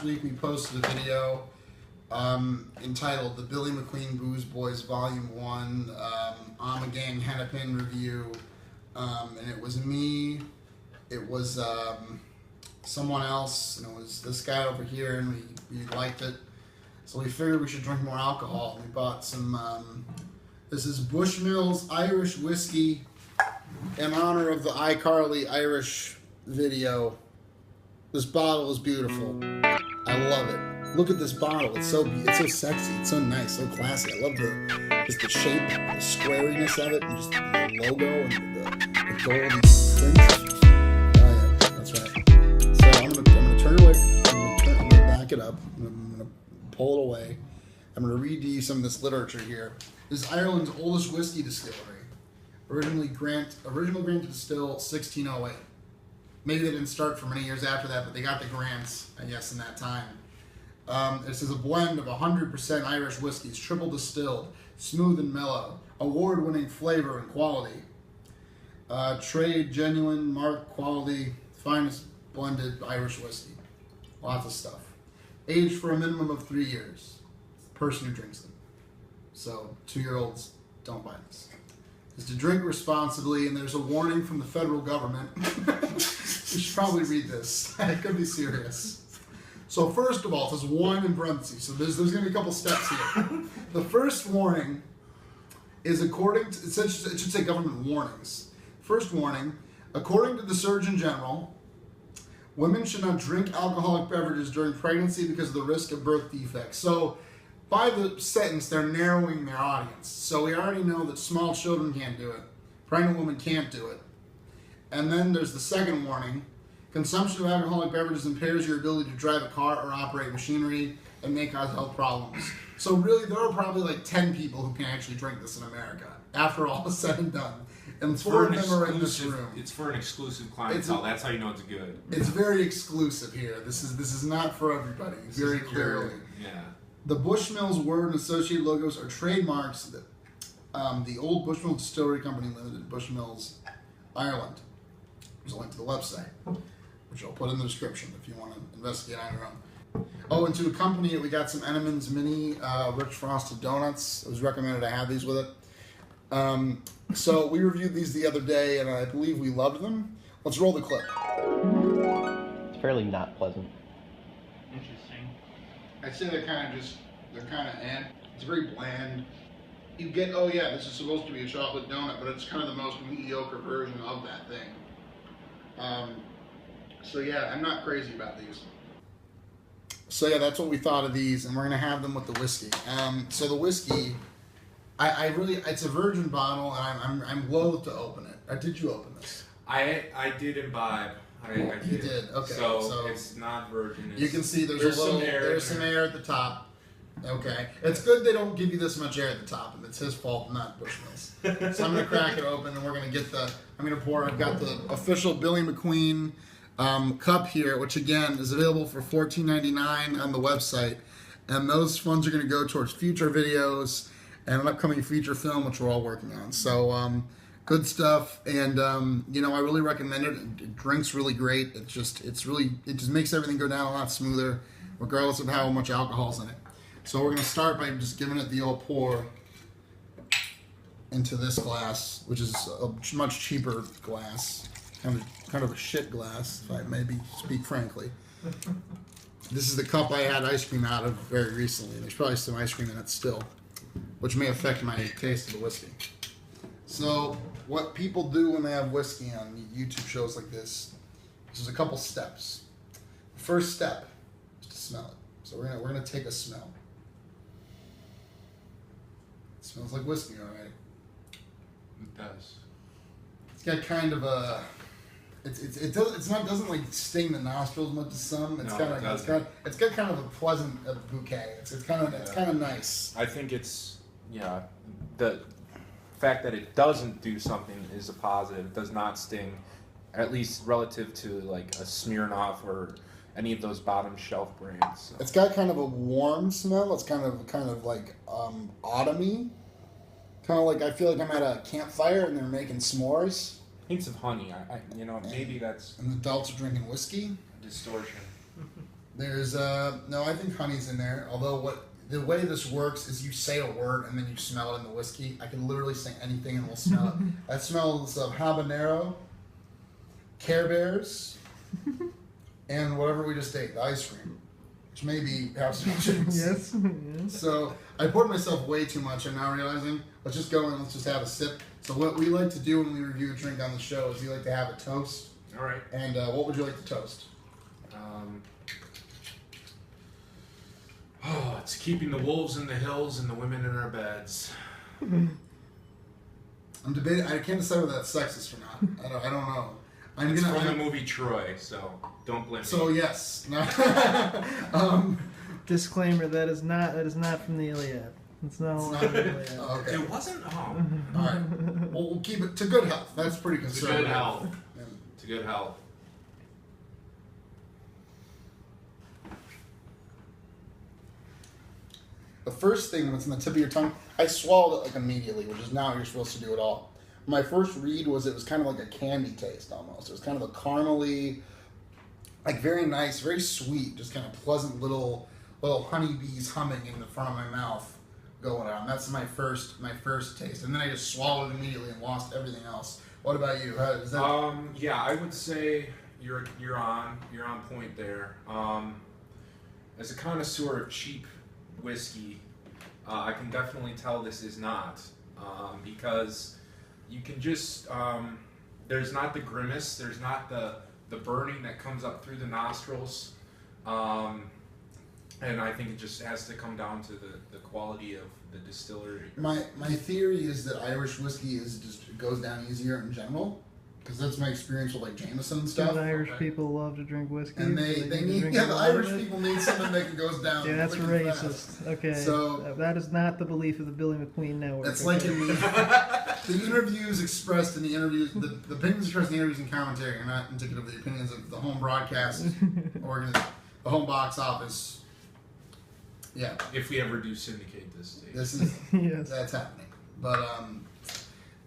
last week we posted a video entitled "The Billy McQueen Booze Boys Volume 1 I'm a Gang Hennepin Review," and it was me, it was someone else, and it was this guy over here, and we liked it, so we figured we should drink more alcohol. We bought some. This is Bushmills Irish whiskey in honor of the iCarly Irish video. This bottle is beautiful. I love it. Look at this bottle. It's so sexy. It's so nice, so classy. I love the shape, the squariness of it, and just the logo and the gold prints. Oh yeah, that's right. So I'm gonna turn it away. I'm gonna back it up. I'm gonna pull it away. I'm gonna read to you some of this literature here. This is Ireland's oldest whiskey distillery. Original grant to distill 1608. Maybe they didn't start for many years after that, but they got the grants, I guess, in that time. This is a blend of 100% Irish whiskeys, triple distilled, smooth and mellow, award-winning flavor and quality. Trade, genuine, marked quality, finest blended Irish whiskey. Lots of stuff. Aged for a minimum of 3 years. The person who drinks them. So, 2-year-olds, don't buy this. Is to drink responsibly, and there's a warning from the federal government. You should probably read this. It could be serious. So first of all, it says one in parentheses. So there's going to be a couple steps here. The first warning is it should say government warnings. First warning, according to the Surgeon General, women should not drink alcoholic beverages during pregnancy because of the risk of birth defects. So by the sentence, they're narrowing their audience. So we already know that small children can't do it. Pregnant women can't do it. And then there's the second warning. Consumption of alcoholic beverages impairs your ability to drive a car or operate machinery and may cause health problems. So really, there are probably like 10 people who can actually drink this in America, after all is said and done. And 4 of them are in this room. It's for an exclusive clientele. That's how you know it's good. It's very exclusive here. This is not for everybody, very clearly. Yeah. The Bushmills word and associated logos are trademarks that the old Bushmills Distillery Company Limited, Bushmills, Ireland. There's a link to the website, which I'll put in the description if you want to investigate on your own. Oh, and to accompany it, we got some Entenmann's Mini Rich Frosted Donuts. It was recommended I have these with it. So we reviewed these the other day, and I believe we loved them. Let's roll the clip. It's fairly not pleasant. Interesting. I'd say they're kind of eh. It's very bland. You get, oh yeah, this is supposed to be a chocolate donut, but it's kind of the most mediocre version of that thing. So yeah, I'm not crazy about these. So yeah, that's what we thought of these, and we're gonna have them with the whiskey. So the whiskey, I really, it's a virgin bottle, and I'm loath to open it. Or did you open this? I did imbibe. I did. You did. Okay. So it's not virgin. You can see there's some air at the top. Okay. It's good they don't give you this much air at the top, and it's his fault, not Bushmills. So I'm going to crack it open, and we're going to get I've got the official Billy McQueen cup here, which again is available for $14.99 on the website. And those funds are going to go towards future videos and an upcoming feature film, which we're all working on. So good stuff. And, I really recommend it. It drinks really great. It just makes everything go down a lot smoother, regardless of how much alcohol's in it. So we're going to start by just giving it the old pour into this glass, which is a much cheaper glass, kind of a shit glass, if I maybe speak frankly. This is the cup I had ice cream out of very recently. There's probably some ice cream in it still, which may affect my taste of the whiskey. So what people do when they have whiskey on YouTube shows like this, there's a couple steps. The first step is to smell it. So we're gonna take a smell. It smells like whiskey already. It does. It's got kind of a. It doesn't like sting the nostrils much as some. It's got kind of a pleasant bouquet. It's kind of nice. I think it's the fact that it doesn't do something is a positive. It does not sting, at least relative to like a Smirnoff or any of those bottom shelf brands. So. It's got kind of a warm smell. It's kind of like autumny. Kind of like I feel like I'm at a campfire and they're making s'mores. Hints of honey. Maybe that's. And the adults are drinking whiskey. Distortion. There's no, I think honey's in there. Although the way this works is you say a word and then you smell it in the whiskey. I can literally say anything and we'll smell it. That smells of habanero, Care Bears, and whatever we just ate, the ice cream, which maybe have some chips. Yes. So I poured myself way too much. I'm now realizing, let's just go and let's just have a sip. So what we like to do when we review a drink on the show is we like to have a toast. All right. And what would you like to toast? It's keeping the wolves in the hills and the women in our beds. I'm debating. I can't decide whether that's sexist or not. I don't know. It's from the movie Troy, so don't blame me. So yes. Disclaimer: that is not from the Iliad. It's not from the Iliad. Oh, okay. It wasn't. Oh, All right. Well, we'll keep it to good health. That's pretty to conservative. good health. Yeah. To good health. The first thing that's on the tip of your tongue, I swallowed it like immediately, which is not how you're supposed to do it all. My first read was it was kind of like a candy taste almost. It was kind of a caramely, like very nice, very sweet, just kind of pleasant little honeybees humming in the front of my mouth going on. That's my first taste, and then I just swallowed it immediately and lost everything else. What about you? Is that... Yeah, I would say you're on point there. As a connoisseur of cheap whiskey, I can definitely tell this is not, because you can just there's not the grimace, there's not the burning that comes up through the nostrils, and I think it just has to come down to the quality of the distillery. My theory is that Irish whiskey it goes down easier in general, because that's my experience with like Jameson and stuff. Because Irish people love to drink whiskey. And so they need to need drink the a lot of Irish it. people need something that goes down. Yeah, that's quick and racist. fast. Okay, So- that is not the belief of the Billy McQueen Network. It's okay? like in the interviews expressed in the interviews, the opinions expressed in the interviews and commentary are not indicative of the opinions of the home broadcast the home box office. Yeah, If we ever do syndicate this stage. this is Yes. that's happening. But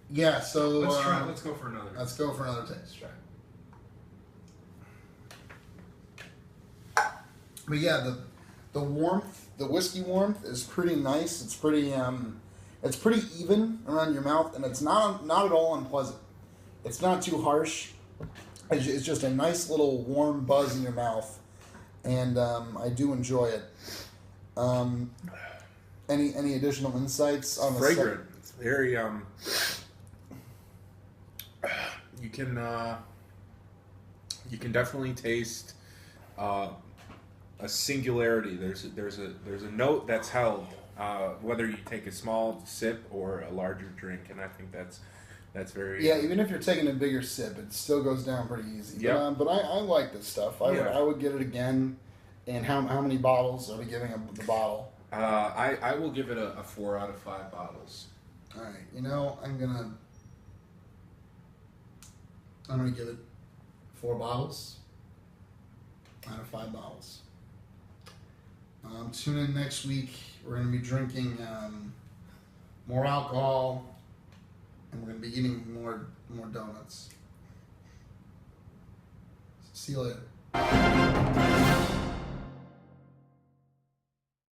yeah. So Let's try. Let's go for another. Let's go for another taste. try. But yeah, the warmth, the whiskey warmth is pretty nice. It's pretty even around your mouth, and it's not at all unpleasant. It's not too harsh. It's just a nice little warm buzz in your mouth, and I do enjoy it. Any additional insights on the Fragrant. It's very you can definitely taste a singularity. There's a note that's held whether you take a small sip or a larger drink, and I think that's very even if you're taking a bigger sip, it still goes down pretty easy. Yeah. But I like this stuff. I would get it again. And how many bottles are we giving the bottle? I will give it a 4 out of 5 bottles. All right, I'm gonna give it 4 bottles out of 5 bottles. Tune in next week. We're gonna be drinking more alcohol, and we're gonna be eating more donuts. See you later.